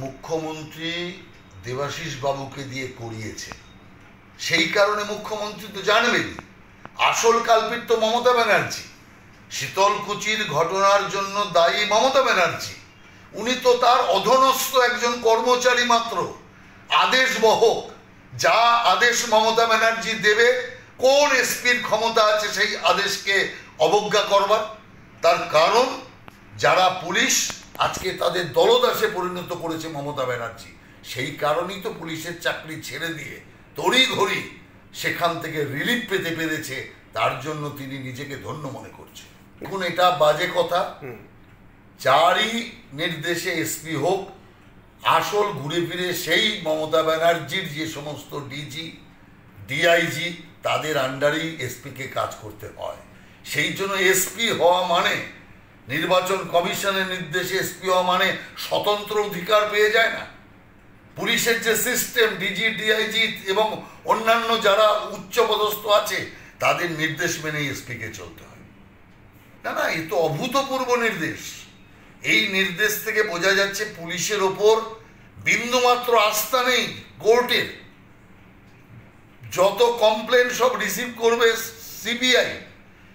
মুখ্যমন্ত্রী দেবাশিস বাবুকে দিয়ে করিয়েছে, সেই কারণে মুখ্যমন্ত্রী তো জানবেনই আসল কালপিট তো মমতা ব্যানার্জি। শীতলকুচির ঘটনার জন্য দায়ী মমতা ব্যানার্জি। উনি তো তার অধনস্থ একজন কর্মচারী মাত্র, আদেশ বহক। যা আদেশ মমতা ব্যানার্জি দেবে, কোন এসপির ক্ষমতা আছে সেই আদেশকে অবজ্ঞা করবার? তার কারণ যারা পুলিশ আজকে তাদের দলদাসে পরিণত করেছে মমতা ব্যানার্জি, সেই কারণেই তো পুলিশের চাকরি ছেড়ে দিয়ে তড়িঘড়ি সেখান থেকে রিলিফ পেতে পেরেছে। তার জন্য তিনি নিজেকে ধন্য মনে করছেন। এখন এটা বাজে কথা। যারই নির্দেশে এসপি হোক, আসল ঘুরে ফিরে সেই মমতা ব্যানার্জির যে সমস্ত ডিজি ডিআইজি তাদের আন্ডারেই এসপিকে কাজ করতে হয়। সেই জন্য এসপি হওয়া মানে, নির্বাচন কমিশনের নির্দেশে এসপি হওয়া মানে স্বতন্ত্র অধিকার পেয়ে যায় না। পুলিশের যে সিস্টেম, ডিজি ডিআইজি এবং অন্যান্য যারা উচ্চপদস্থ আছে তাদের নির্দেশ মেনেই এসপিকে চলতে হয়। না না, এ তো অভূতপূর্ব নির্দেশ। এই নির্দেশ থেকে বোঝা যাচ্ছে পুলিশের ওপর বিন্দুমাত্র আস্থা নেই কোর্টের। যত কমপ্লেন সব রিসিভ করবে সিবিআই,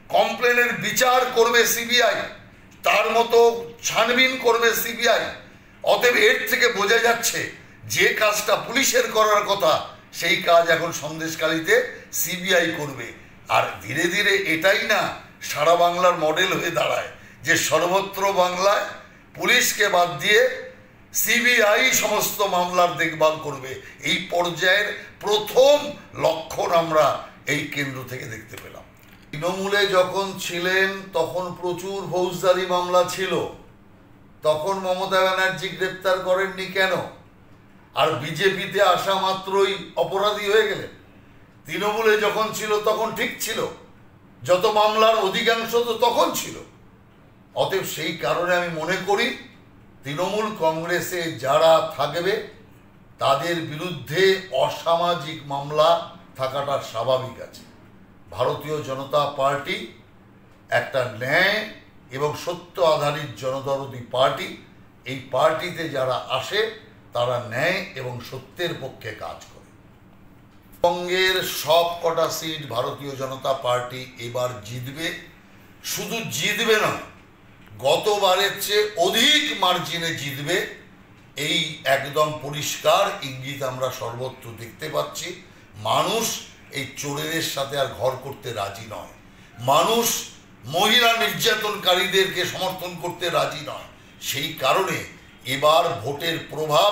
কমপ্লেনের বিচার করবে সিবিআই, তার মতো ছানবিন করবে সিবিআই। অতএব এর থেকে বোঝা যাচ্ছে যে কাজটা পুলিশের করার কথা সেই কাজ এখন সন্দেশখালীতে সিবিআই করবে। আর ধীরে ধীরে এটাই না সারা বাংলার মডেল হয়ে দাঁড়ায় যে সর্বত্র বাংলায় পুলিশকে বাদ দিয়ে সিবিআই সমস্ত মামলার দেখভাল করবে। এই পর্যায়ের প্রথম লক্ষণ আমরা এই কেন্দ্র থেকে দেখতে পেলাম। তৃণমূলে যখন ছিলেন তখন প্রচুর ফৌজদারি মামলা ছিল, তখন মমতা ব্যানার্জি গ্রেপ্তার করেননি কেন? আর বিজেপিতে আসা মাত্রই অপরাধী হয়ে গেলেন। তৃণমূলে যখন ছিল তখন ঠিক ছিল, যত মামলার অধিকাংশ তো তখন ছিল। অতএব সেই কারণে আমি মনে করি তৃণমূল কংগ্রেসে যারা থাকবে তাদের বিরুদ্ধে অসামাজিক মামলা থাকাটা স্বাভাবিক আছে। ভারতীয় জনতা পার্টি একটা ন্যায় এবং সত্য আধারিত জনদরদী পার্টি। এই পার্টিতে যারা আসে তারা ন্যায় এবং সত্যের পক্ষে কাজ করে। পশ্চিমবঙ্গের সব কটা সিট ভারতীয় জনতা পার্টি এবার জিতবে। শুধু জিতবে নয়, গতবারের চেয়ে অধিক মার্জিনে জিতবে। এই একদম পরিষ্কার ইঙ্গিত আমরা সর্বত্র দেখতে পাচ্ছি। মানুষ এই চোরের সাথে আর ঘর করতে রাজি নয়। মানুষ মহিলা নির্যাতনকারীদেরকে সমর্থন করতে রাজি নয়। সেই কারণে এবার ভোটের প্রভাব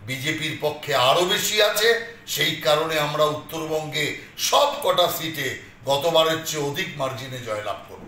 বিজেপির পক্ষে আরও বেশি আছে। সেই কারণে আমরা উত্তরবঙ্গে সব কটা সিটে গতবারের চেয়ে অধিক মার্জিনে জয়লাভ করব।